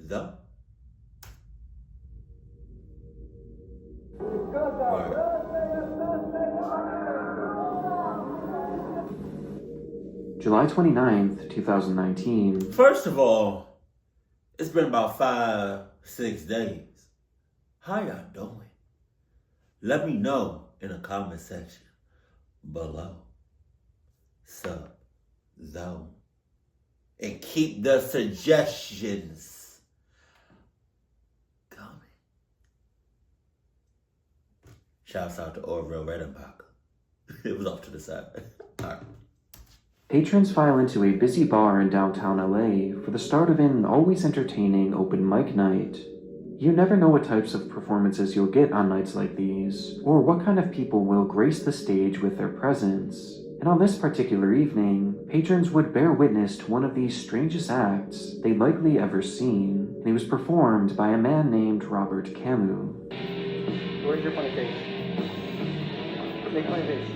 the. July 29th, 2019. First of all, it's been about 5-6 days. How y'all doing? Let me know in the comment section below. Sub, though. And keep the suggestions coming. Shouts out to Orville Redenbacher. It was off to the side. All right. Patrons file into a busy bar in downtown LA for the start of an always entertaining open mic night. You never know what types of performances you'll get on nights like these, or what kind of people will grace the stage with their presence. And on this particular evening, patrons would bear witness to one of the strangest acts they'd likely ever seen, and it was performed by a man named Robert Camus. Where's your funny face? Make funny face.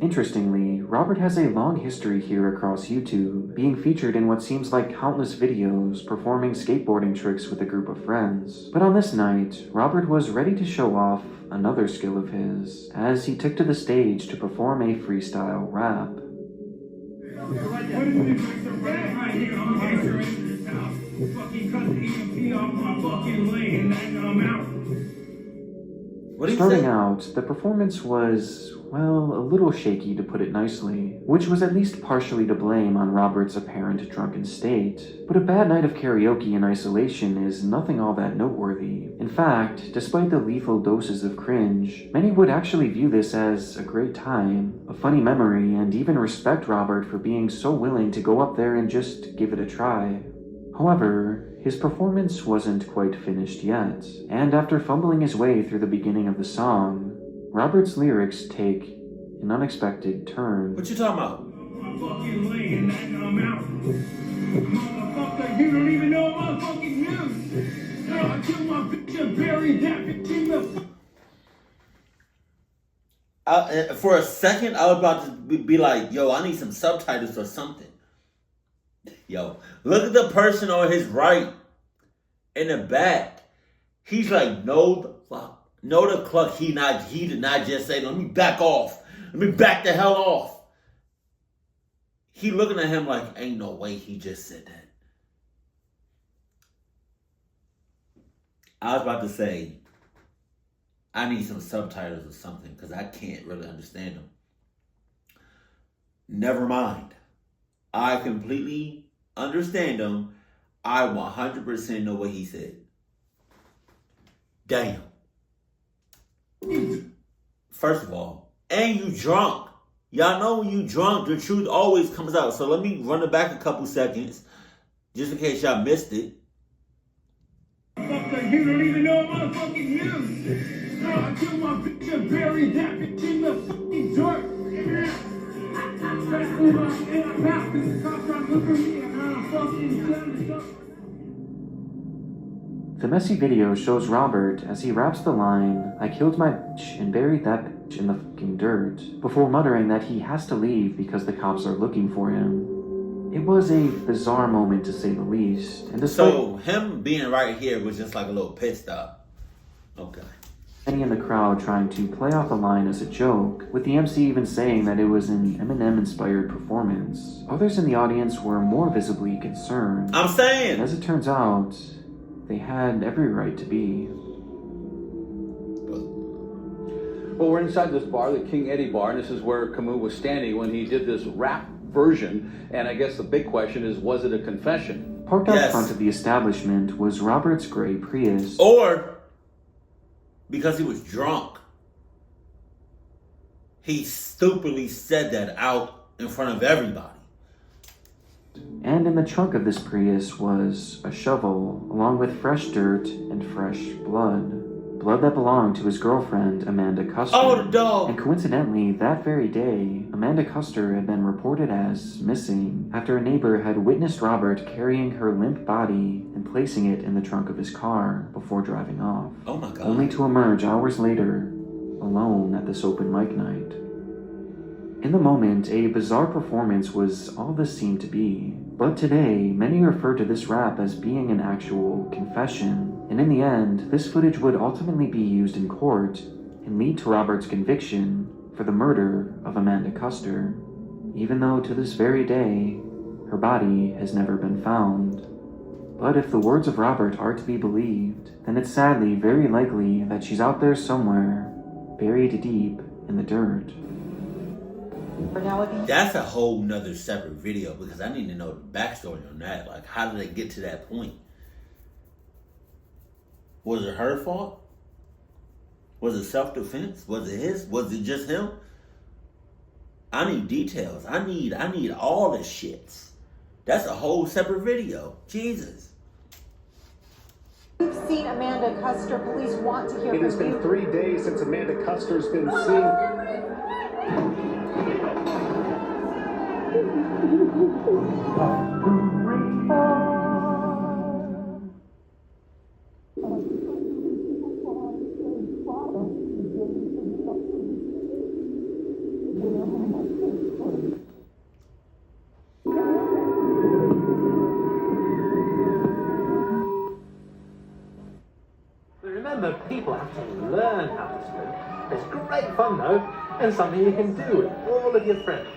Interestingly, Robert has a long history here across YouTube, being featured in what seems like countless videos performing skateboarding tricks with a group of friends. But on this night, Robert was ready to show off another skill of his, as he took to the stage to perform a freestyle rap. Starting out, the performance was, well, a little shaky to put it nicely, which was at least partially to blame on Robert's apparent drunken state. But a bad night of karaoke in isolation is nothing all that noteworthy. In fact, despite the lethal doses of cringe, many would actually view this as a great time, a funny memory, and even respect Robert for being so willing to go up there and just give it a try. However, his performance wasn't quite finished yet, and after fumbling his way through the beginning of the song, Robert's lyrics take an unexpected turn. What you talking about? You don't even know my fucking news. I killed my bitch and buried that bitch in the... For a second, I was about to be like, yo, I need some subtitles or something. Yo, look at the person on his right in the back. He's like, no the fuck. No the cluck. He did not just say, let me back off. Let me back the hell off. He looking at him like, ain't no way he just said that. I was about to say, I need some subtitles or something because I can't really understand them. Never mind. I completely understand him. I 100% know what he said. Damn. First of all, and you drunk. Y'all know when you drunk, the truth always comes out. So let me run it back a couple seconds, just in case y'all missed it. You don't even know my fucking news. I killed my bitch and buried that bitch in the fucking dirt. The messy video shows Robert as he raps the line, "I killed my bitch and buried that bitch in the fucking dirt," before muttering that he has to leave because the cops are looking for him. It was a bizarre moment to say the least, and so him being right here was just like a little pit stop. Okay. Many in the crowd trying to play off the line as a joke, with the MC even saying that it was an Eminem-inspired performance. Others in the audience were more visibly concerned. I'm saying! As it turns out, they had every right to be. Well, we're inside this bar, the King Eddie bar, and this is where Camus was standing when he did this rap version, and I guess the big question is, was it a confession? Parked out front of the establishment was Robert's gray Prius. Or because he was drunk, he stupidly said that out in front of everybody. And in the trunk of this Prius was a shovel, along with fresh dirt and fresh blood. Blood that belonged to his girlfriend, Amanda Custer. Oh, the dog! And coincidentally, that very day, Amanda Custer had been reported as missing after a neighbor had witnessed Robert carrying her limp body and placing it in the trunk of his car before driving off. Oh my God. Only to emerge hours later, alone at this open mic night. In the moment, a bizarre performance was all this seemed to be. But today, many refer to this rap as being an actual confession, and in the end, this footage would ultimately be used in court and lead to Robert's conviction for the murder of Amanda Custer, even though to this very day, her body has never been found. But if the words of Robert are to be believed, then it's sadly very likely that she's out there somewhere, buried deep in the dirt. That's a whole nother separate video because I need to know the backstory on that. Like, how did they get to that point? Was it her fault? Was it self-defense? Was it his? Was it just him? I need details. I need all the shits. That's a whole separate video. Jesus. You've seen Amanda Custer. Police want to hear from you. It has been 3 days since Amanda Custer's been seen. Remember, people have to learn how to swim. It's great fun though, and something you can do with all of your friends.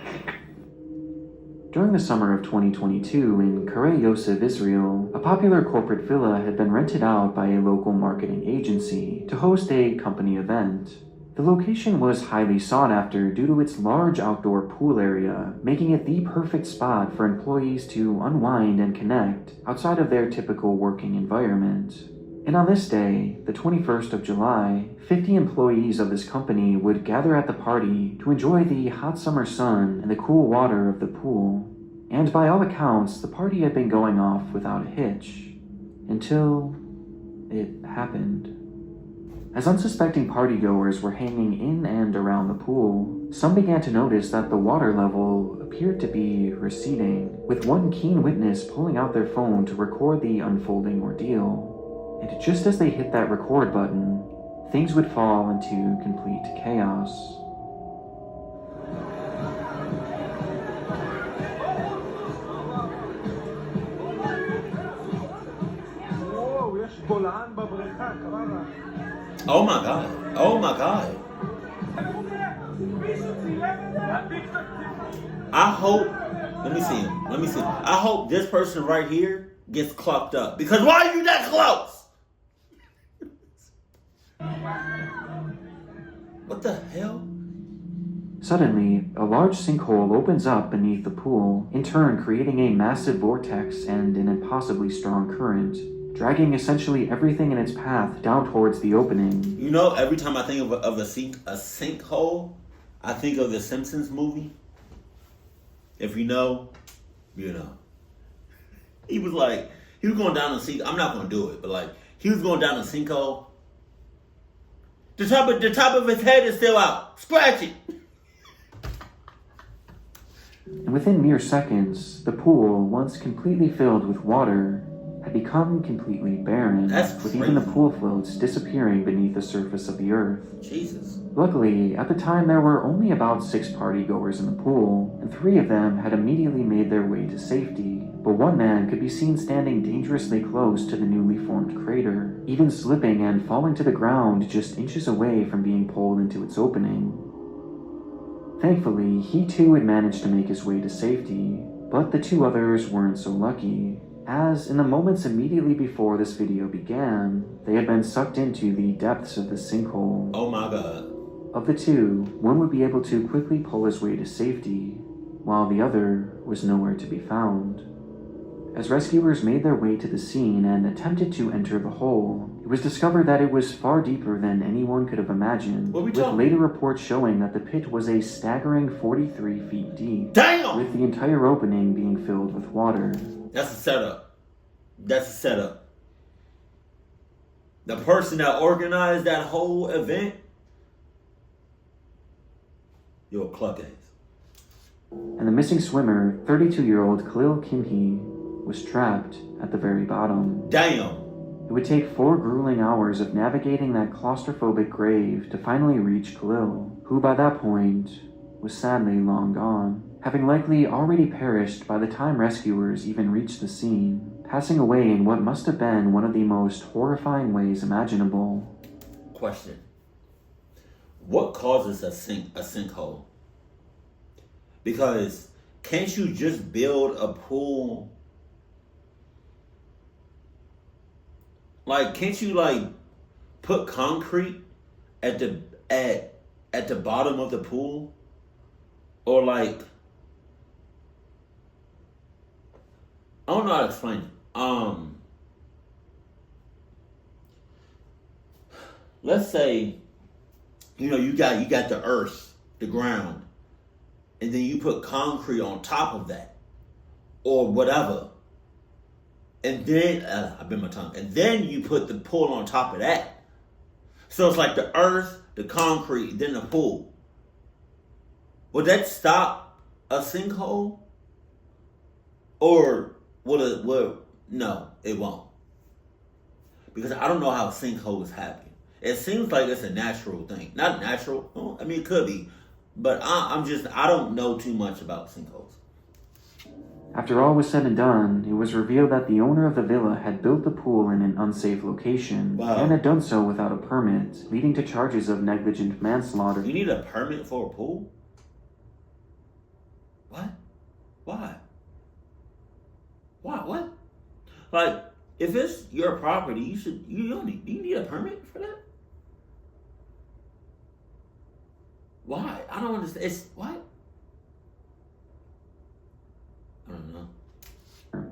During the summer of 2022 in Karei Yosef, Israel, a popular corporate villa had been rented out by a local marketing agency to host a company event. The location was highly sought after due to its large outdoor pool area, making it the perfect spot for employees to unwind and connect outside of their typical working environment. And on this day, the 21st of July, 50 employees of this company would gather at the party to enjoy the hot summer sun and the cool water of the pool. And by all accounts, the party had been going off without a hitch. Until it happened. As unsuspecting partygoers were hanging in and around the pool, some began to notice that the water level appeared to be receding, with one keen witness pulling out their phone to record the unfolding ordeal. And just as they hit that record button, things would fall into complete chaos. Oh my God. Oh my God. I hope, let me see him. I hope this person right here gets clocked up. Because why are you that close? What the hell? Suddenly, a large sinkhole opens up beneath the pool, in turn creating a massive vortex and an impossibly strong current, dragging essentially everything in its path down towards the opening. You know, every time I think of a sinkhole, I think of the Simpsons movie. If you know, you know. He was going down the sink. I'm not going to do it, but like, he was going down the sinkhole. The top of his head is still out. Scratch it. And within mere seconds, the pool, once completely filled with water, had become completely barren, with even the pool floats disappearing beneath the surface of the earth. Jesus. Luckily, at the time there were only about 6 partygoers in the pool, and 3 of them had immediately made their way to safety. But one man could be seen standing dangerously close to the newly formed crater, even slipping and falling to the ground just inches away from being pulled into its opening. Thankfully, he too had managed to make his way to safety, but the 2 others weren't so lucky, as in the moments immediately before this video began, they had been sucked into the depths of the sinkhole. Oh my God. Of the 2, one would be able to quickly pull his way to safety, while the other was nowhere to be found. As rescuers made their way to the scene and attempted to enter the hole, it was discovered that it was far deeper than anyone could have imagined, with later reports showing that the pit was a staggering 43 feet deep, Damn! with the entire opening being filled with water. That's a setup. That's a setup. The person that organized that whole event, you're a cluck ass. And the missing swimmer, 32-year-old Khalil Kimhi, was trapped at the very bottom. Damn. It would take 4 grueling hours of navigating that claustrophobic grave to finally reach Khalil, who by that point was sadly long gone. having likely already perished by the time rescuers even reached the scene, passing away in what must have been one of the most horrifying ways imaginable. Question. What causes a sinkhole? Because can't you just build a pool? Like, can't you like put concrete at the bottom of the pool? Or like, I don't know how to explain it. Let's say, you got the earth, the ground, and then you put concrete on top of that, or whatever, and then I bit my tongue, and then you put the pool on top of that. So it's like the earth, the concrete, then the pool. Would that stop a sinkhole? Or no, it won't. Because I don't know how sinkholes happen. It seems like it's a natural thing. Not natural. Well, I mean, it could be. But I don't know too much about sinkholes. After all was said and done, it was revealed that the owner of the villa had built the pool in an unsafe location, and had done so without a permit, leading to charges of negligent manslaughter. You need a permit for a pool? What? Why? What? Like, if it's your property, you need a permit for that? Why? I don't understand. It's what? I don't know.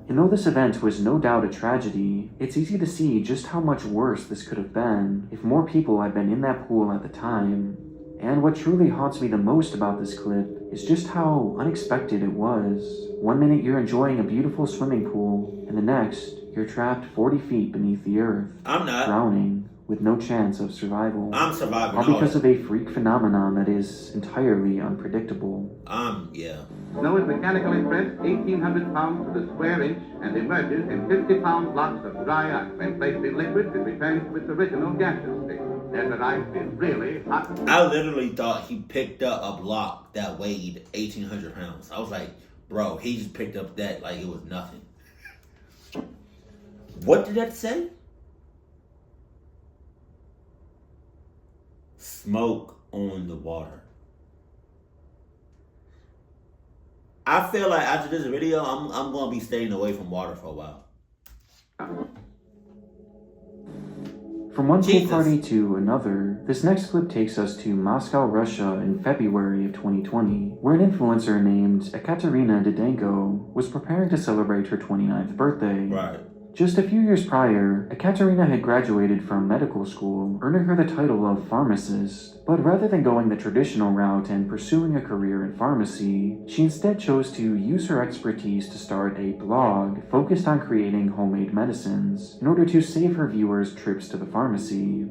And though this event was no doubt a tragedy, it's easy to see just how much worse this could have been if more people had been in that pool at the time. And what truly haunts me the most about this clip is just how unexpected it was. 1 minute you're enjoying a beautiful swimming pool, and the next, you're trapped 40 feet beneath the earth. I'm not. Drowning, with no chance of survival. I'm surviving. All because of a freak phenomenon that is entirely unpredictable. Yeah. Snow is mechanically pressed 1,800 pounds to the square inch and emerges in 50-pound blocks of dry ice. When placed in liquid, it returns to its original gaseous state. Desert ice is really hot. I literally thought he picked up a block that weighed 1,800 pounds. I was like, bro, he just picked up that like it was nothing. What did that say? Smoke on the water. I feel like after this video, I'm gonna be staying away from water for a while. From one pool party to another, this next clip takes us to Moscow, Russia in February of 2020, where an influencer named Ekaterina Didenko was preparing to celebrate her 29th birthday. Right. Just a few years prior, Ekaterina had graduated from medical school, earning her the title of pharmacist. But rather than going the traditional route and pursuing a career in pharmacy, she instead chose to use her expertise to start a blog focused on creating homemade medicines in order to save her viewers trips to the pharmacy.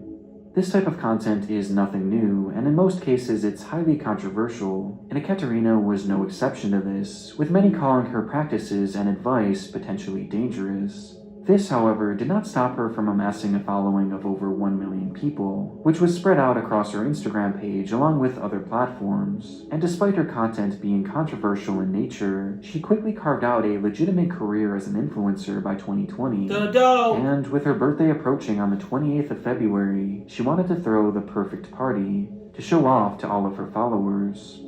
This type of content is nothing new, and in most cases it's highly controversial, and Ekaterina was no exception to this, with many calling her practices and advice potentially dangerous. This, however, did not stop her from amassing a following of over 1 million people, which was spread out across her Instagram page along with other platforms. And despite her content being controversial in nature, she quickly carved out a legitimate career as an influencer by 2020. And with her birthday approaching on the 28th of February, she wanted to throw the perfect party to show off to all of her followers.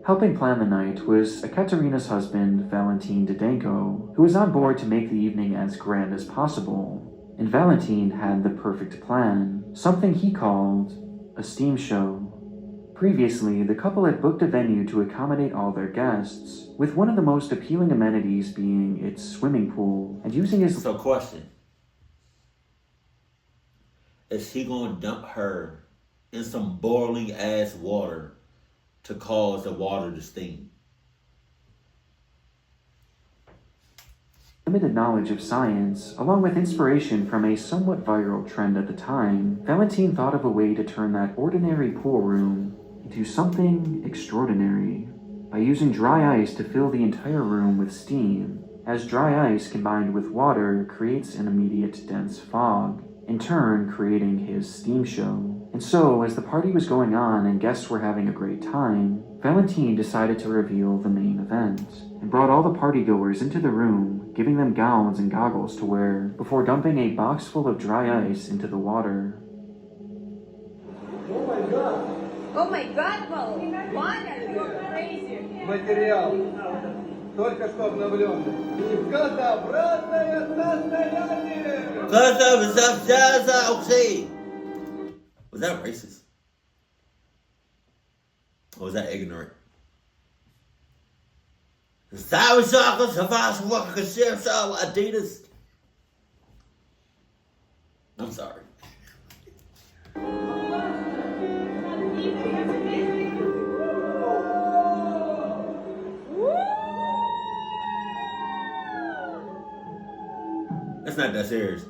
Helping plan the night was Ekaterina's husband, Valentin Didenko, who was on board to make the evening as grand as possible. And Valentin had the perfect plan, something he called a steam show. Previously, the couple had booked a venue to accommodate all their guests, with one of the most appealing amenities being its swimming pool, and using his... So question. Is he gonna dump her in some boiling ass water to cause the water to steam? Limited knowledge of science, along with inspiration from a somewhat viral trend at the time, Valentin thought of a way to turn that ordinary pool room into something extraordinary by using dry ice to fill the entire room with steam, as dry ice combined with water creates an immediate dense fog, in turn creating his steam show. And so, as the party was going on and guests were having a great time, Valentine decided to reveal the main event, and brought all the partygoers into the room, giving them gowns and goggles to wear, before dumping a box full of dry ice into the water. Oh my god! Oh my God, Paul! Wanda, you're crazy! Материал. Только что обновленный. Газообразное состояние! Was that racist? Or was that ignorant? Adidas. I'm sorry. That's not that serious.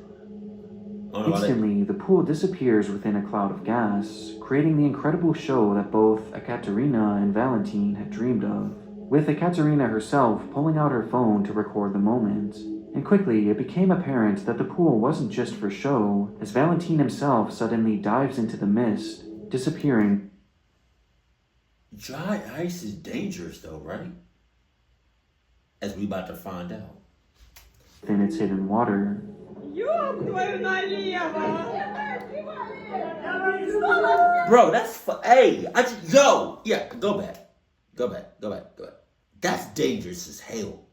Instantly, the pool disappears within a cloud of gas, creating the incredible show that both Ekaterina and Valentine had dreamed of, with Ekaterina herself pulling out her phone to record the moment. And quickly, it became apparent that the pool wasn't just for show, as Valentine himself suddenly dives into the mist, disappearing. Dry ice is dangerous though, right? As we about to find out. Within its hidden water. Bro, that's hey, go back. That's dangerous as hell.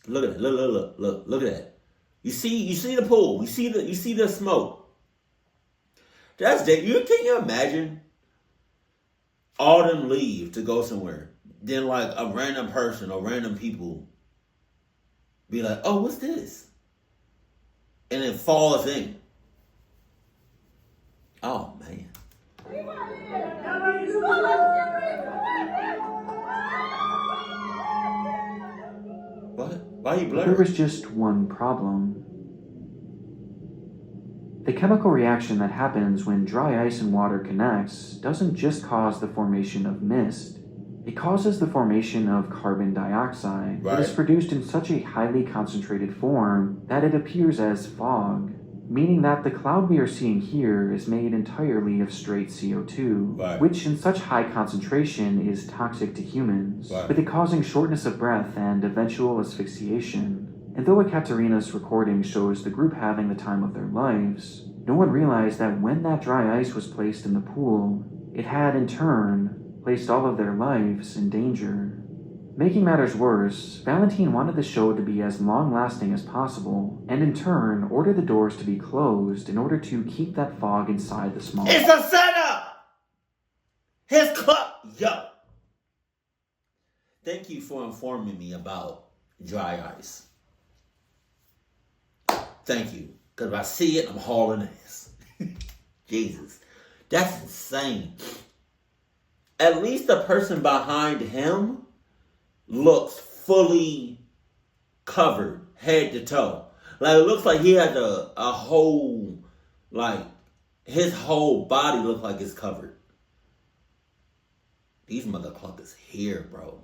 Look at it. Look at that. You see the pool. You see the smoke. That's dangerous. Can you imagine all them leave to go somewhere? Then like a random person or random people be like, oh, what's this? And it falls in. Oh, man. What? Why are you blurring? There was just one problem. The chemical reaction that happens when dry ice and water connects doesn't just cause the formation of mist. It causes the formation of carbon dioxide that is produced in such a highly concentrated form that it appears as fog, meaning that the cloud we are seeing here is made entirely of straight CO2, which in such high concentration is toxic to humans, with it causing shortness of breath and eventual asphyxiation. And though Ekaterina's recording shows the group having the time of their lives, no one realized that when that dry ice was placed in the pool, it had in turn placed all of their lives in danger. Making matters worse, Valentine wanted the show to be as long-lasting as possible, and in turn ordered the doors to be closed in order to keep that fog inside the small... It's a setup! His club! Yo! Thank you for informing me about dry ice. Thank you. Because if I see it, I'm hauling ass. Jesus. That's insane. At least the person behind him looks fully covered, head to toe. Like, it looks like he has a whole, like, his whole body looks like it's covered. These motherfuckers here, bro.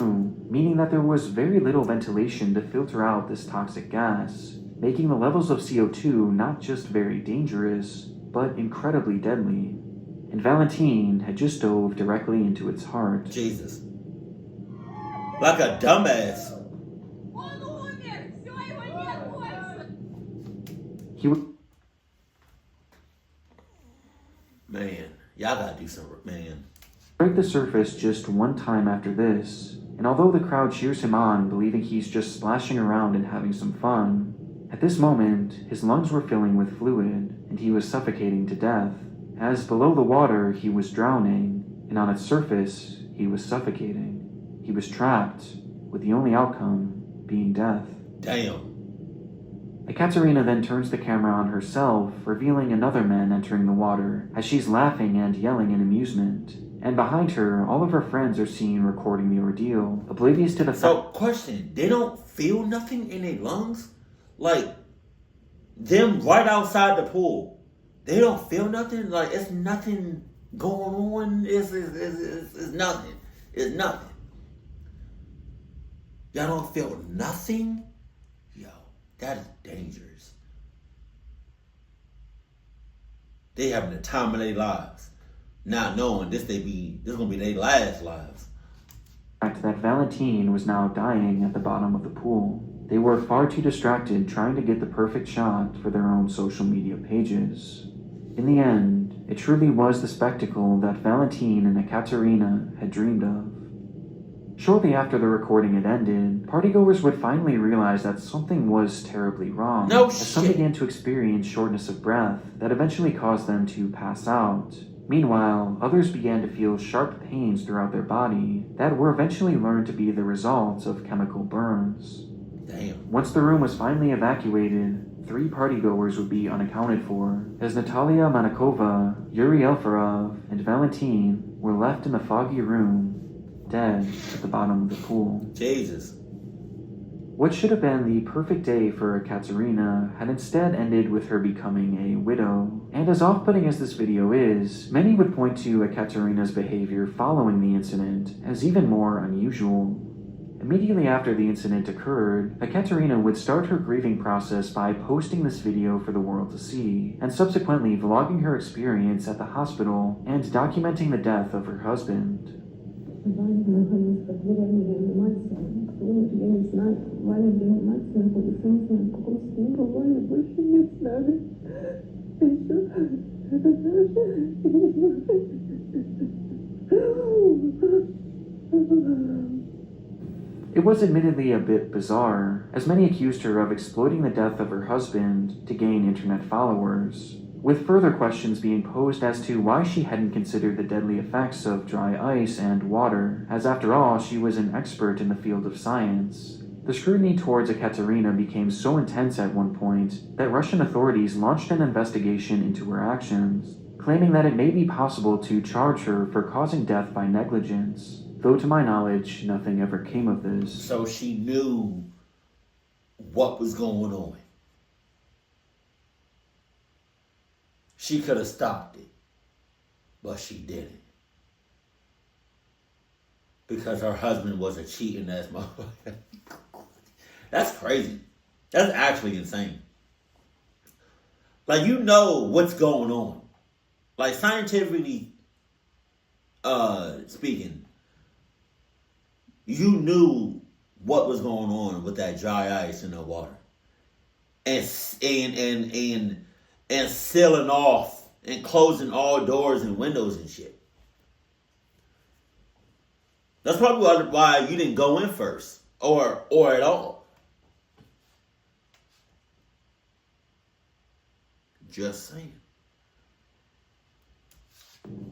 Meaning that there was very little ventilation to filter out this toxic gas, making the levels of CO2 not just very dangerous, but incredibly deadly. And Valentine had just dove directly into its heart. Jesus. Like a dumbass. Man, y'all gotta do some, man. Break the surface just one time after this, and although the crowd cheers him on, believing he's just splashing around and having some fun, at this moment, his lungs were filling with fluid, and he was suffocating to death, as below the water he was drowning, and on its surface he was suffocating. He was trapped, with the only outcome being death. Damn. Ekaterina then turns the camera on herself, revealing another man entering the water, as she's laughing and yelling in amusement. And behind her, all of her friends are seen recording the ordeal, oblivious to the fact... So, question, they don't feel nothing in their lungs? Like, them right outside the pool, they don't feel nothing? Like, it's nothing going on? It's nothing. It's nothing. Y'all don't feel nothing? Yo, that is dangerous. they having the time of their lives, not knowing this gonna be their last lives. Fact that Valentine was now dying at the bottom of the pool. They were far too distracted trying to get the perfect shot for their own social media pages. In the end, it truly was the spectacle that Valentine and Ekaterina had dreamed of. Shortly after the recording had ended, partygoers would finally realize that something was terribly wrong, as some began to experience shortness of breath that eventually caused them to pass out. Meanwhile, others began to feel sharp pains throughout their body that were eventually learned to be the results of chemical burns. Damn. Once the room was finally evacuated, 3 partygoers would be unaccounted for, as Natalia Manakova, Yuri Elfarov, and Valentine were left in the foggy room, dead at the bottom of the pool. Jesus. What should have been the perfect day for Ekaterina had instead ended with her becoming a widow. And as off-putting as this video is, many would point to Ekaterina's behavior following the incident as even more unusual. Immediately after the incident occurred, Ekaterina would start her grieving process by posting this video for the world to see, and subsequently vlogging her experience at the hospital and documenting the death of her husband. It was admittedly a bit bizarre, as many accused her of exploiting the death of her husband to gain internet followers, with further questions being posed as to why she hadn't considered the deadly effects of dry ice and water, as after all, she was an expert in the field of science. The scrutiny towards Ekaterina became so intense at one point that Russian authorities launched an investigation into her actions, claiming that it may be possible to charge her for causing death by negligence, though to my knowledge, nothing ever came of this. So she knew what was going on. She could have stopped it, but she didn't. Because her husband was a cheating ass motherfucker. That's crazy. That's actually insane. Like, you know what's going on. Like, scientifically speaking, you knew what was going on with that dry ice in the water. And sealing off and closing all doors and windows and shit. That's probably why you didn't go in first or at all. Just saying.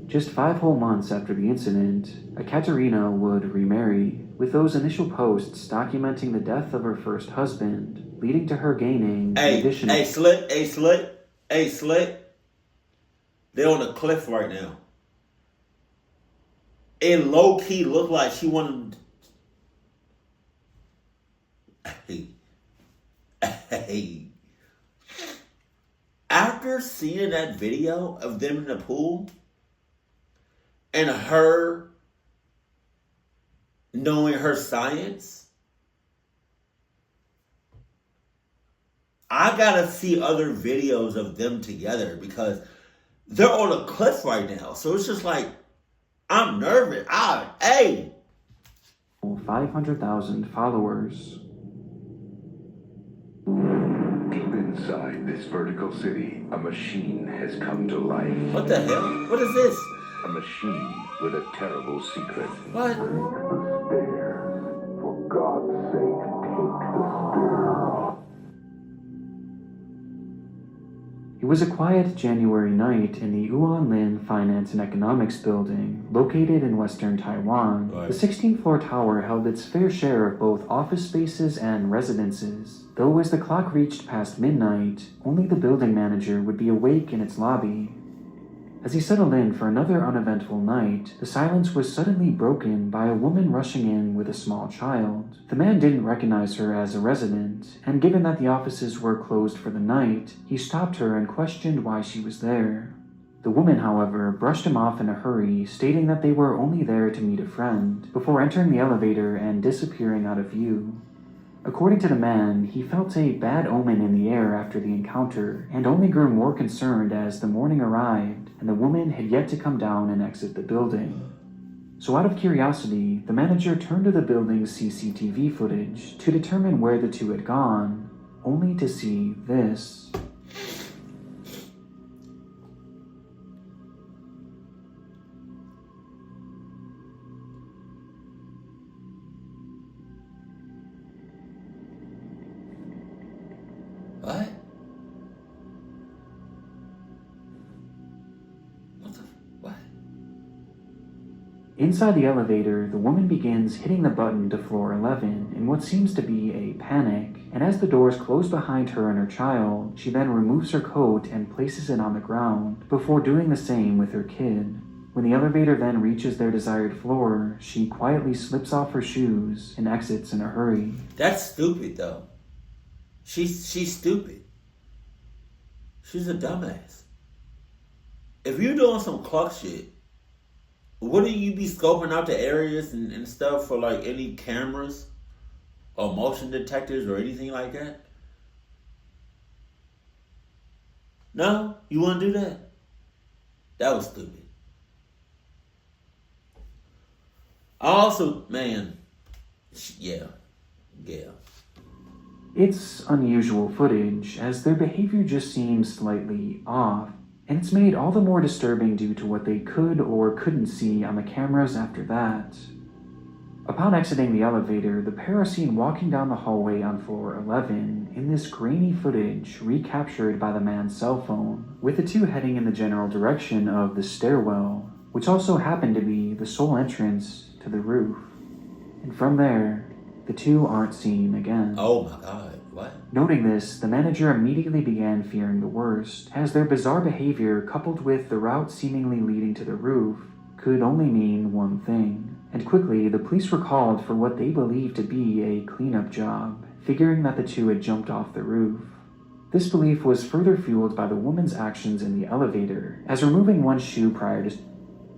Just 5 whole months after the incident, Ekaterina would remarry, with those initial posts documenting the death of her first husband, leading to her gaining additional... Hey, Slick. They're on a cliff right now. It low-key looked like she wanted... Hey. After seeing that video of them in the pool, and her knowing her science, I gotta see other videos of them together because they're on a cliff right now. So it's just like, I'm nervous. 500,000 followers. Deep inside this vertical city, a machine has come to life. What the hell? What is this? A machine with a terrible secret. What? Take the stairs. For God's sake, take the stairs. It was a quiet January night in the Yuanlin Finance and Economics Building, located in western Taiwan. Right. The 16th floor tower held its fair share of both office spaces and residences, though as the clock reached past midnight, only the building manager would be awake in its lobby. As he settled in for another uneventful night, the silence was suddenly broken by a woman rushing in with a small child. The man didn't recognize her as a resident, and given that the offices were closed for the night, he stopped her and questioned why she was there. The woman, however, brushed him off in a hurry, stating that they were only there to meet a friend, before entering the elevator and disappearing out of view. According to the man, he felt a bad omen in the air after the encounter, and only grew more concerned as the morning arrived and the woman had yet to come down and exit the building. So out of curiosity, the manager turned to the building's CCTV footage to determine where the two had gone, only to see this. What? What? Inside the elevator, the woman begins hitting the button to floor 11 in what seems to be a panic, and as the doors close behind her and her child, she then removes her coat and places it on the ground, before doing the same with her kid. When the elevator then reaches their desired floor, she quietly slips off her shoes and exits in a hurry. That's stupid, though. She's stupid. She's a dumbass. If you're doing some cluck shit, wouldn't you be scoping out the areas and stuff for like any cameras or motion detectors or anything like that? No? You wouldn't do that? That was stupid. Also, man, yeah. It's unusual footage, as their behavior just seems slightly off, and it's made all the more disturbing due to what they could or couldn't see on the cameras after that. Upon exiting the elevator, the pair are seen walking down the hallway on floor 11 in this grainy footage recaptured by the man's cell phone, with the two heading in the general direction of the stairwell, which also happened to be the sole entrance to the roof. And from there, the two aren't seen again. Oh my God, what? Noting this, the manager immediately began fearing the worst, as their bizarre behavior coupled with the route seemingly leading to the roof could only mean one thing. And quickly, the police were called for what they believed to be a cleanup job, figuring that the two had jumped off the roof. This belief was further fueled by the woman's actions in the elevator, as removing one shoe prior to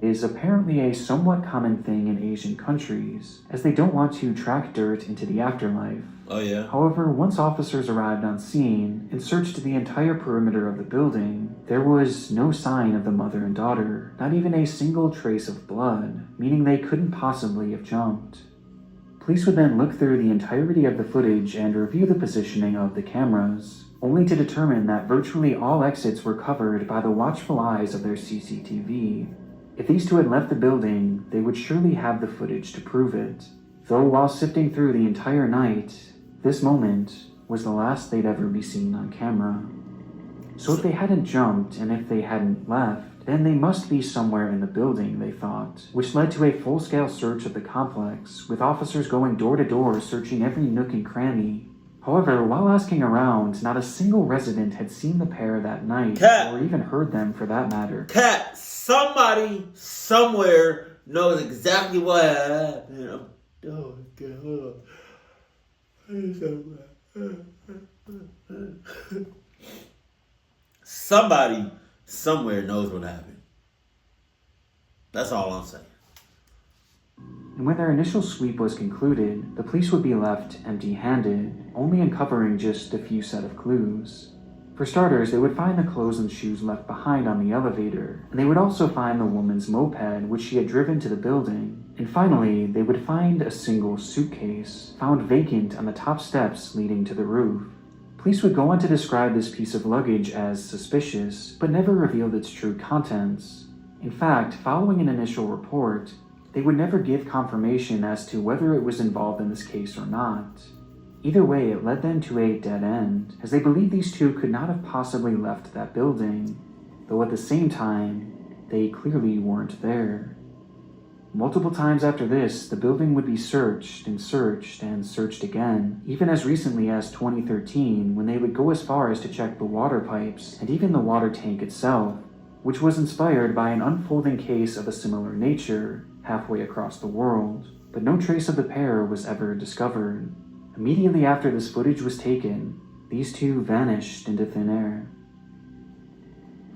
is apparently a somewhat common thing in Asian countries, as they don't want to track dirt into the afterlife. Oh yeah? However, once officers arrived on scene and searched the entire perimeter of the building, there was no sign of the mother and daughter, not even a single trace of blood, meaning they couldn't possibly have jumped. Police would then look through the entirety of the footage and review the positioning of the cameras, only to determine that virtually all exits were covered by the watchful eyes of their CCTV. If these two had left the building, they would surely have the footage to prove it. Though while sifting through the entire night, this moment was the last they'd ever be seen on camera. So if they hadn't jumped and if they hadn't left, then they must be somewhere in the building, they thought, which led to a full-scale search of the complex, with officers going door to door searching every nook and cranny. However, while asking around, not a single resident had seen the pair that night, or even heard them for that matter. Somebody somewhere knows exactly what happened. Oh, okay, hold on. Somebody somewhere knows what happened. That's all I'm saying. And when their initial sweep was concluded, the police would be left empty-handed, only uncovering just a few set of clues. For starters, they would find the clothes and shoes left behind on the elevator, and they would also find the woman's moped, which she had driven to the building. And finally, they would find a single suitcase, found vacant on the top steps leading to the roof. Police would go on to describe this piece of luggage as suspicious, but never revealed its true contents. In fact, following an initial report, they would never give confirmation as to whether it was involved in this case or not. Either way, it led them to a dead end, as they believed these two could not have possibly left that building, though at the same time, they clearly weren't there. Multiple times after this, the building would be searched and searched and searched again, even as recently as 2013, when they would go as far as to check the water pipes and even the water tank itself, which was inspired by an unfolding case of a similar nature halfway across the world, but no trace of the pair was ever discovered. Immediately after this footage was taken, these two vanished into thin air.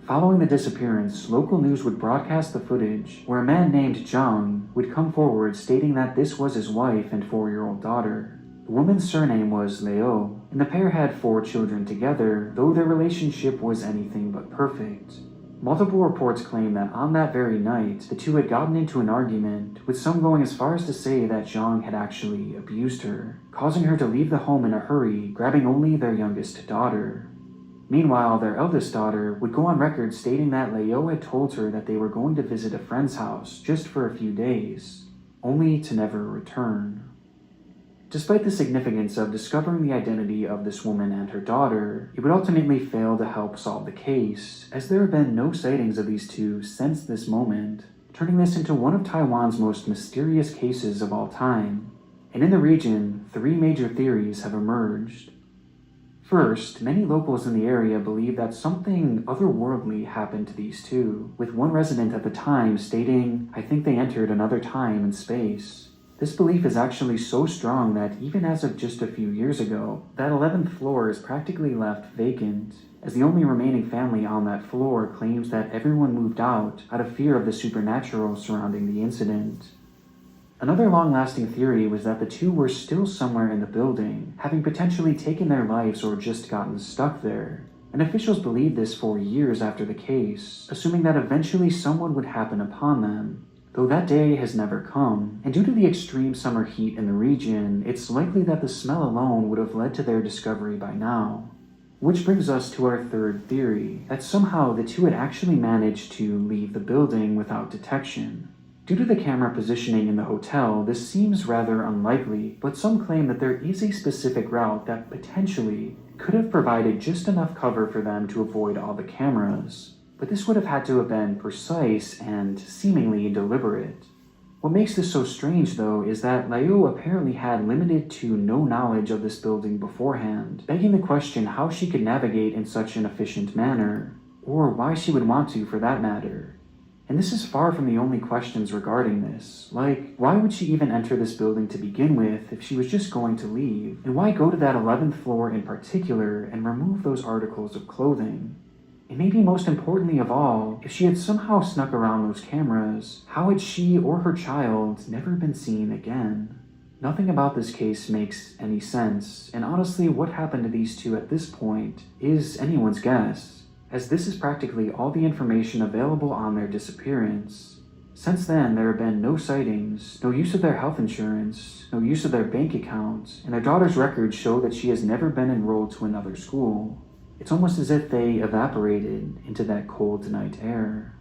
Following the disappearance, local news would broadcast the footage where a man named Zhang would come forward stating that this was his wife and 4-year-old daughter. The The woman's surname was Leo, and the pair had 4 children together, though their relationship was anything but perfect. Multiple reports claim that on that very night, the two had gotten into an argument, with some going as far as to say that Zhang had actually abused her, causing her to leave the home in a hurry, grabbing only their youngest daughter. Meanwhile, their eldest daughter would go on record stating that Leo had told her that they were going to visit a friend's house just for a few days, only to never return. Despite the significance of discovering the identity of this woman and her daughter, it would ultimately fail to help solve the case, as there have been no sightings of these two since this moment, turning this into one of Taiwan's most mysterious cases of all time. And in the region, 3 major theories have emerged. First, many locals in the area believe that something otherworldly happened to these two, with one resident at the time stating, "I think they entered another time and space." This belief is actually so strong that even as of just a few years ago, that 11th floor is practically left vacant, as the only remaining family on that floor claims that everyone moved out of fear of the supernatural surrounding the incident. Another long-lasting theory was that the two were still somewhere in the building, having potentially taken their lives or just gotten stuck there. And officials believed this for years after the case, assuming that eventually someone would happen upon them. Though that day has never come, and due to the extreme summer heat in the region, it's likely that the smell alone would have led to their discovery by now. Which brings us to our third theory, that somehow the two had actually managed to leave the building without detection. Due to the camera positioning in the hotel, this seems rather unlikely, but some claim that there is a specific route that potentially could have provided just enough cover for them to avoid all the cameras. But this would have had to have been precise and seemingly deliberate. What makes this so strange, though, is that Leo apparently had limited to no knowledge of this building beforehand, begging the question how she could navigate in such an efficient manner, or why she would want to for that matter. And this is far from the only questions regarding this, like, why would she even enter this building to begin with if she was just going to leave, and why go to that 11th floor in particular and remove those articles of clothing? And maybe most importantly of all, if she had somehow snuck around those cameras, how had she or her child never been seen again? Nothing about this case makes any sense, and honestly what happened to these two at this point is anyone's guess, as this is practically all the information available on their disappearance. Since then, there have been no sightings, no use of their health insurance, no use of their bank accounts, and their daughter's records show that she has never been enrolled to another school. It's almost as if they evaporated into that cold night air.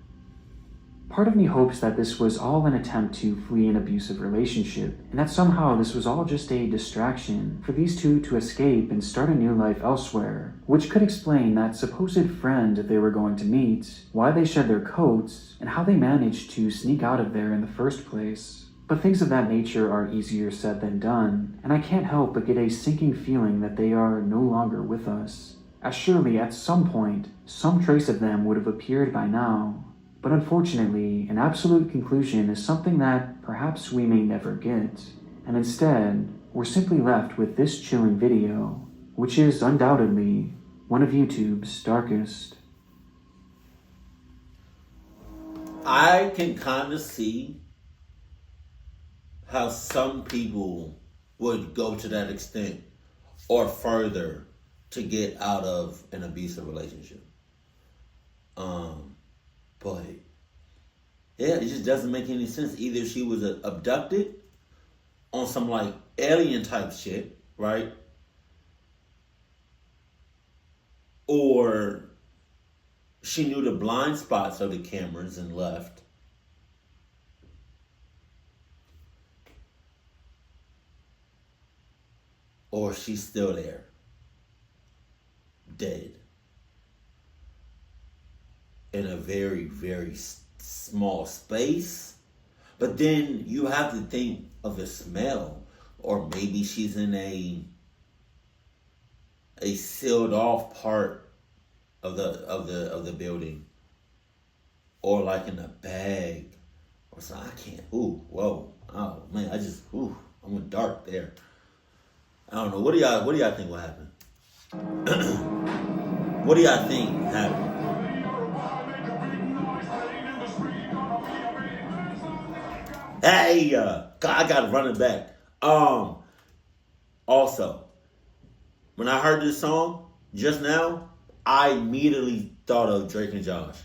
Part of me hopes that this was all an attempt to flee an abusive relationship, and that somehow this was all just a distraction for these two to escape and start a new life elsewhere, which could explain that supposed friend they were going to meet, why they shed their coats, and how they managed to sneak out of there in the first place. But things of that nature are easier said than done, and I can't help but get a sinking feeling that they are no longer with us, as surely at some point, some trace of them would have appeared by now. But unfortunately, an absolute conclusion is something that perhaps we may never get, and instead, we're simply left with this chilling video, which is undoubtedly one of YouTube's darkest. I can kind of see how some people would go to that extent or further to get out of an abusive relationship. But yeah, it just doesn't make any sense. Either she was abducted on some like alien type shit, right? Or she knew the blind spots of the cameras and left. Or she's still there, dead, in a very, very small space. But then you have to think of the smell, or maybe she's in a sealed off part of the building, or like in a bag or something. I can't. Ooh, whoa, oh man, I went dark there. I don't know. What do y'all think will happen? What do y'all think happened? Hey, I got to run it back. Also, when I heard this song just now, I immediately thought of Drake and Josh.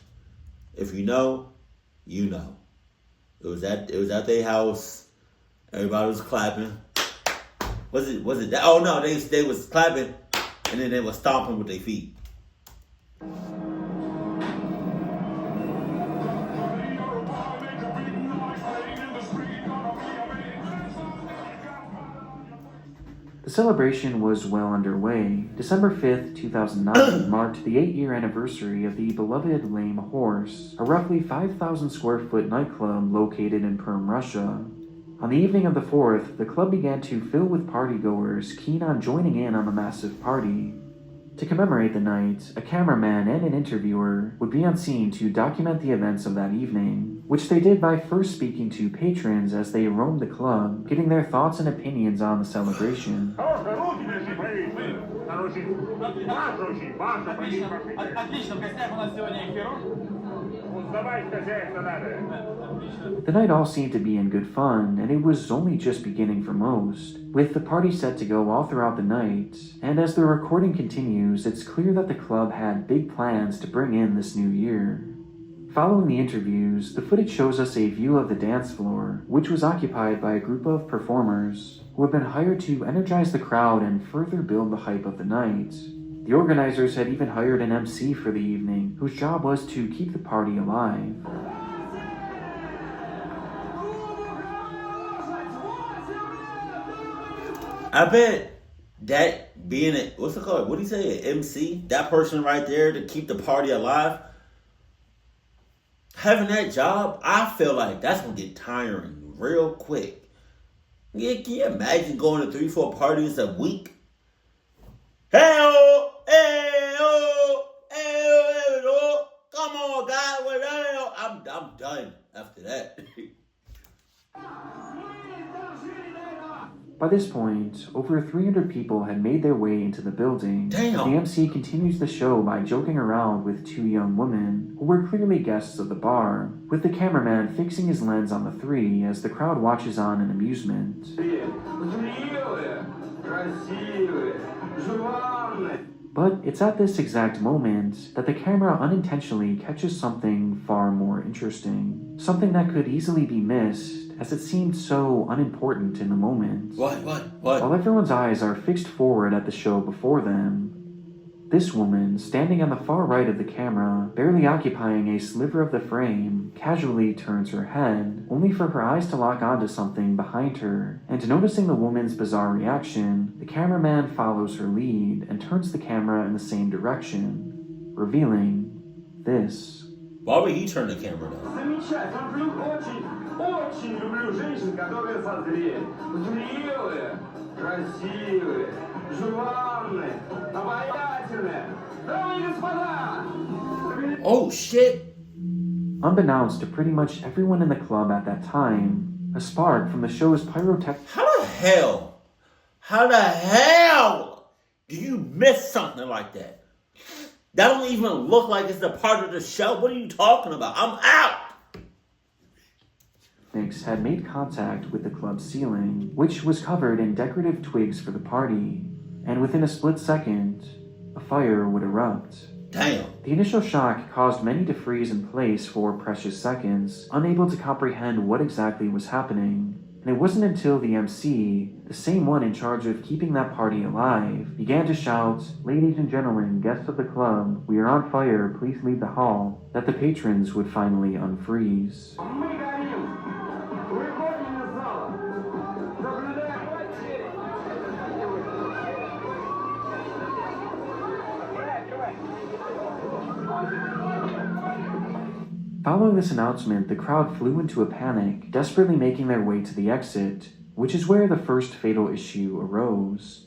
If you know, you know. It was at their house. Everybody was clapping. Was it that? Oh no, they was clapping, and then they was stomping with their feet. The celebration was well underway. December 5th, 2009 marked the 8-year anniversary of the beloved Lame Horse, a roughly 5,000 square foot nightclub located in Perm, Russia. On the evening of the 4th, the club began to fill with partygoers keen on joining in on the massive party. To commemorate the night, a cameraman and an interviewer would be on scene to document the events of that evening, which they did by first speaking to patrons as they roamed the club, getting their thoughts and opinions on the celebration. The night all seemed to be in good fun, and it was only just beginning for most, with the party set to go all throughout the night, and as the recording continues, it's clear that the club had big plans to bring in this new year. Following the interviews, the footage shows us a view of the dance floor, which was occupied by a group of performers who had been hired to energize the crowd and further build the hype of the night. The organizers had even hired an MC for the evening, whose job was to keep the party alive. I bet that being a, what's it called? What do you say? An MC? That person right there to keep the party alive? Having that job, I feel like that's going to get tiring real quick. Yeah, can you imagine going to 3-4 parties a week? Hey-oh! Hey-oh! Hey-oh! Come on, guys! What the hell? I'm done after that. By this point, over 300 people had made their way into the building. Damn. The MC continues the show by joking around with 2 young women, who were clearly guests of the bar, with the cameraman fixing his lens on the 3 as the crowd watches on in amusement. But it's at this exact moment that the camera unintentionally catches something far more interesting. Something that could easily be missed, as it seemed so unimportant in the moment. What? While everyone's eyes are fixed forward at the show before them, this woman, standing on the far right of the camera, barely occupying a sliver of the frame, casually turns her head, only for her eyes to lock onto something behind her, and noticing the woman's bizarre reaction, the cameraman follows her lead and turns the camera in the same direction, revealing this. Why would he turn the camera down? Очень люблю женщин, которые созрели. Зрелые, красивые, желанные, обаятельные. Дамы и господа! Oh shit! Unbeknownst to pretty much everyone in the club at that time, a spark from the show's pyrotechnic. How the hell do you miss something like that? That don't even look like it's a part of the show. What are you talking about? I'm out! Had made contact with the club's ceiling, which was covered in decorative twigs for the party, and within a split second, a fire would erupt. Damn. The initial shock caused many to freeze in place for precious seconds, unable to comprehend what exactly was happening, and it wasn't until the MC, the same one in charge of keeping that party alive, began to shout, "Ladies and gentlemen, guests of the club, we are on fire, please leave the hall," that the patrons would finally unfreeze. Following this announcement, the crowd flew into a panic, desperately making their way to the exit, which is where the first fatal issue arose.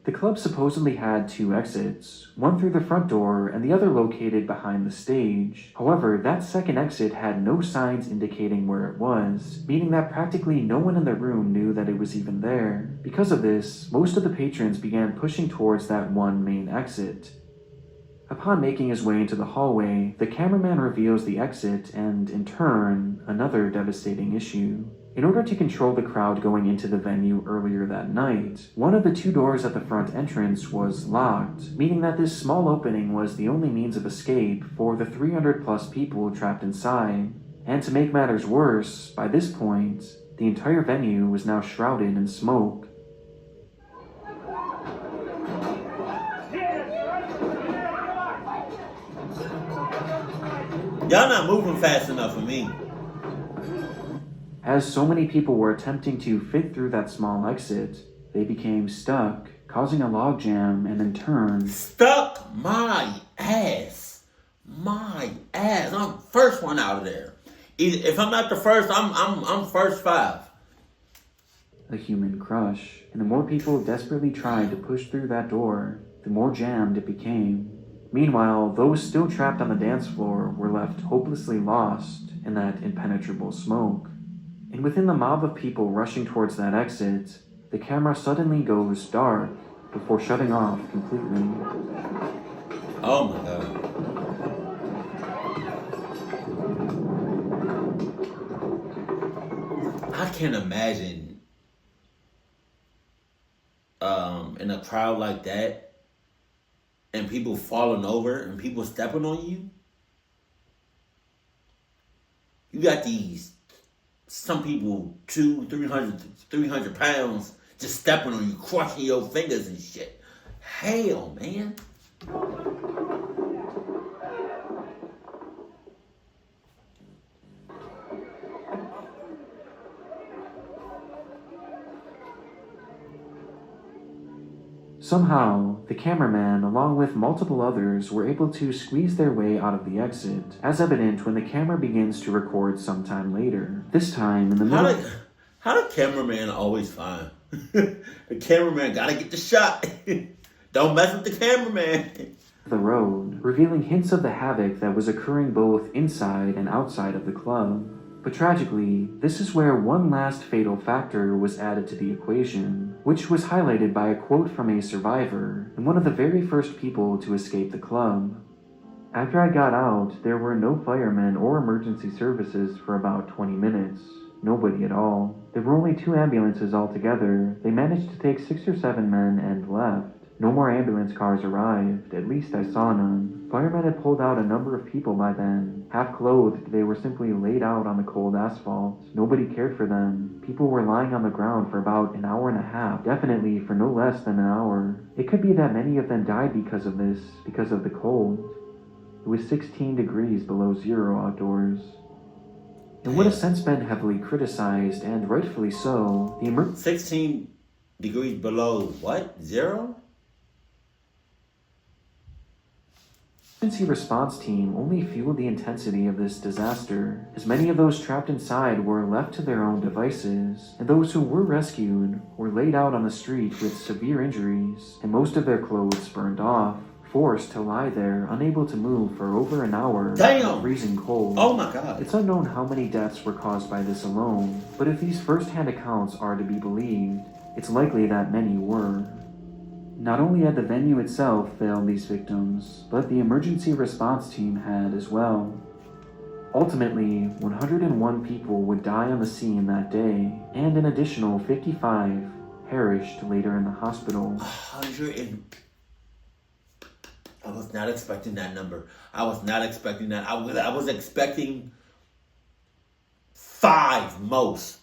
The club supposedly had 2 exits, one through the front door and the other located behind the stage. However, that second exit had no signs indicating where it was, meaning that practically no one in the room knew that it was even there. Because of this, most of the patrons began pushing towards that one main exit. Upon making his way into the hallway, the cameraman reveals the exit and, in turn, another devastating issue. In order to control the crowd going into the venue earlier that night, one of the 2 doors at the front entrance was locked, meaning that this small opening was the only means of escape for the 300 plus people trapped inside. And to make matters worse, by this point, the entire venue was now shrouded in smoke. Y'all not moving fast enough for me. As so many people were attempting to fit through that small exit, they became stuck, causing a logjam and in turn... Stuck my ass. My ass. I'm first one out of there. If I'm not the first, I'm first 5. A human crush, and the more people desperately tried to push through that door, the more jammed it became. Meanwhile, those still trapped on the dance floor were left hopelessly lost in that impenetrable smoke. And within the mob of people rushing towards that exit, the camera suddenly goes dark before shutting off completely. Oh my God. I can't imagine in a crowd like that and people falling over and people stepping on you. You got some people 300 pounds just stepping on you, crushing your fingers and shit. Hell, man. Somehow, the cameraman, along with multiple others, were able to squeeze their way out of the exit, as evident when the camera begins to record sometime later. This time, in the middle... How the cameraman always find? The cameraman gotta get the shot. Don't mess with the cameraman. The road, revealing hints of the havoc that was occurring both inside and outside of the club. But tragically, this is where one last fatal factor was added to the equation, which was highlighted by a quote from a survivor and one of the very first people to escape the club. After I got out, there were no firemen or emergency services for about 20 minutes. Nobody at all. There were only 2 ambulances altogether. They managed to take 6 or 7 men and left. No more ambulance cars arrived, at least I saw none. Firemen had pulled out a number of people by then. Half clothed, they were simply laid out on the cold asphalt. Nobody cared for them. People were lying on the ground for about an hour and a half, definitely for no less than an hour. It could be that many of them died because of this, because of the cold. It was 16 degrees below zero outdoors. And what has since been heavily criticized, and rightfully so, the 16 degrees below what? Zero? emergency response team only fueled the intensity of this disaster, as many of those trapped inside were left to their own devices, and those who were rescued were laid out on the street with severe injuries, and most of their clothes burned off, forced to lie there, unable to move for over an hour. Damn! Freezing cold. Oh my God. It's unknown how many deaths were caused by this alone, but if these first-hand accounts are to be believed, it's likely that many were. Not only had the venue itself failed these victims, but the emergency response team had as well. Ultimately, 101 people would die on the scene that day, and an additional 55 perished later in the hospital. 100 I was not expecting that number. I was not expecting that. I was expecting 5 most.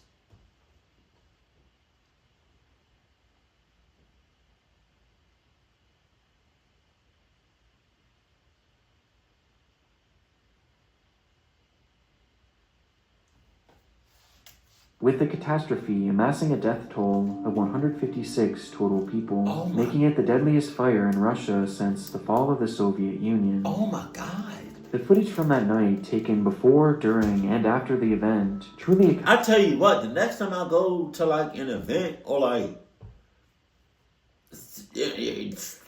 With the catastrophe amassing a death toll of 156 total people, making it the deadliest fire in Russia since the fall of the Soviet Union. Oh my God. The footage from that night, taken before, during, and after the event, truly... I tell you what, the next time I go to like an event or like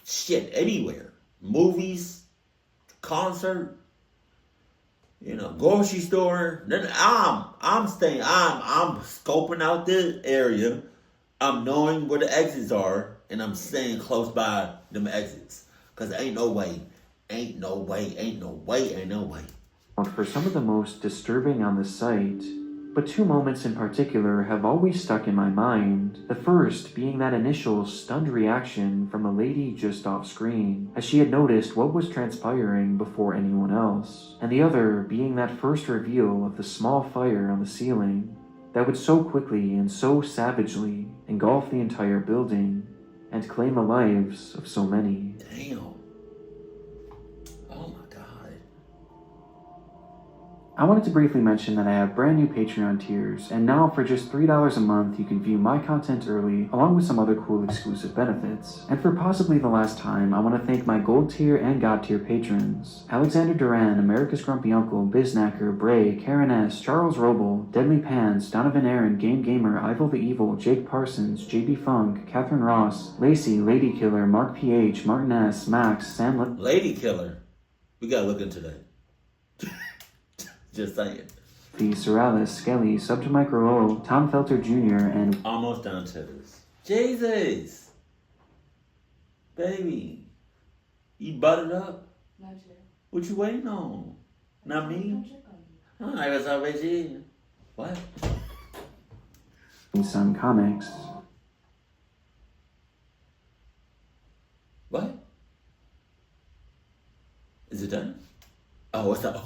shit, anywhere, movies, concert, grocery store, then I'm staying, I'm scoping out this area. I'm knowing where the exits are, and I'm staying close by them exits. Cause ain't no way Ain't no way, ain't no way, ain't no way. For some of the most disturbing on the site, but two moments in particular have always stuck in my mind. The first being that initial stunned reaction from a lady just off screen, as she had noticed what was transpiring before anyone else, and the other being that first reveal of the small fire on the ceiling that would so quickly and so savagely engulf the entire building and claim the lives of so many. Damn. Oh my God. I wanted to briefly mention that I have brand new Patreon tiers, and now for just $3 a month you can view my content early, along with some other cool exclusive benefits. And for possibly the last time, I want to thank my Gold tier and God tier patrons: Alexander Duran, America's Grumpy Uncle, Biznacker, Bray, Karen S., Charles Roble, Deadly Pants, Donovan Aaron, Game Gamer, Ivel the Evil, Jake Parsons, JB Funk, Catherine Ross, Lacey, Lady Killer, Mark PH, Martin S., Max, Sam... Lady Killer. We gotta look into that. Just saying. The Sorales, Skelly, Sub to Micro O, Tom Felter Jr., and... Almost done to this. Jesus! Baby. You buttered up? Not yet. What you waiting on? Not me? I was already. What? Sun Comics. What? Is it done? Oh, it's done.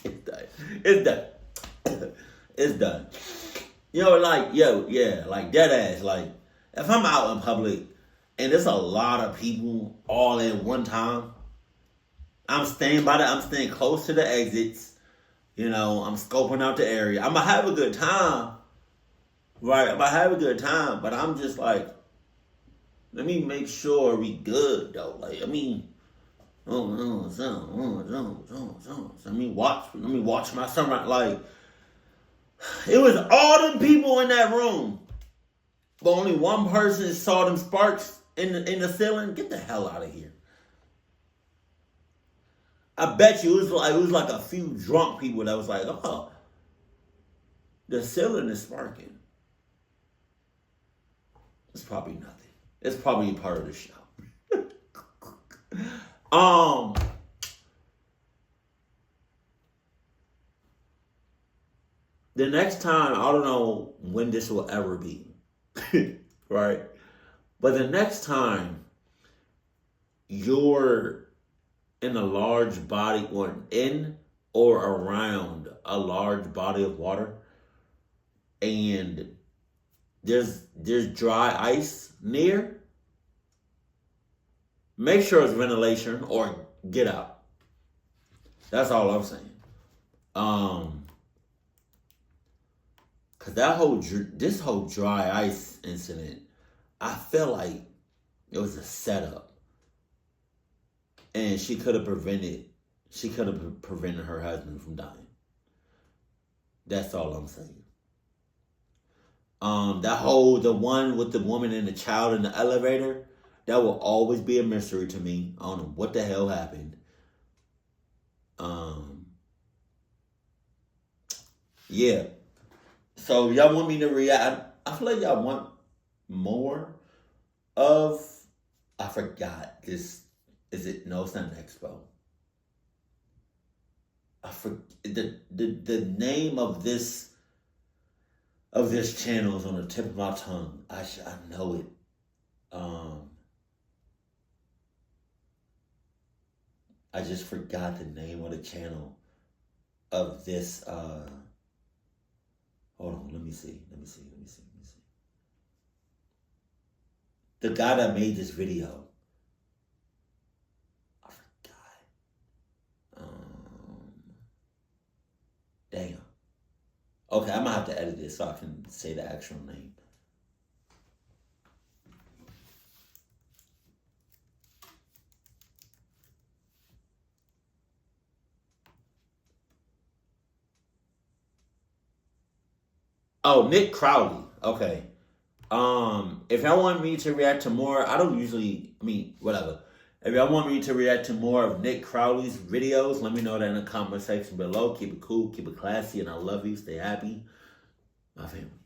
It's done. It's done. It's done. You know, like, yo, yeah, like dead ass. Like, if I'm out in public and there's a lot of people all at one time, I'm staying close to the exits. You know, I'm scoping out the area. I'm gonna have a good time. Right? I'm gonna have a good time, but I'm just like, let me make sure we good though. Like, I mean, let me watch my sunrise. Like, it was all them people in that room, but only one person saw them sparks in the ceiling. Get the hell out of here. I bet you it was like a few drunk people that was like, oh, the ceiling is sparking. It's probably nothing. It's probably part of the show. The next time, I don't know when this will ever be, right? But the next time you're in a large body, or in or around a large body of water, and there's dry ice near, make sure it's ventilation or get out. That's all I'm saying. Cause this whole dry ice incident, I feel like it was a setup, and she could have prevented her husband from dying. That's all I'm saying. The one with the woman and the child in the elevator, that will always be a mystery to me. I don't know what the hell happened. Yeah. So y'all want me to react? I feel like y'all want more of. I forgot this. Is it? No, it's not an expo. I forget the name of this channel is on the tip of my tongue. I know it. I just forgot the name of the channel of this. Hold on, let me see. The guy that made this video. I forgot. Damn. Okay, I'm gonna have to edit this so I can say the actual name. Oh, Nick Crowley. Okay. If y'all want me to react to more, whatever. If y'all want me to react to more of Nick Crowley's videos, let me know that in the comment section below. Keep it cool, keep it classy, and I love you. Stay happy. My family.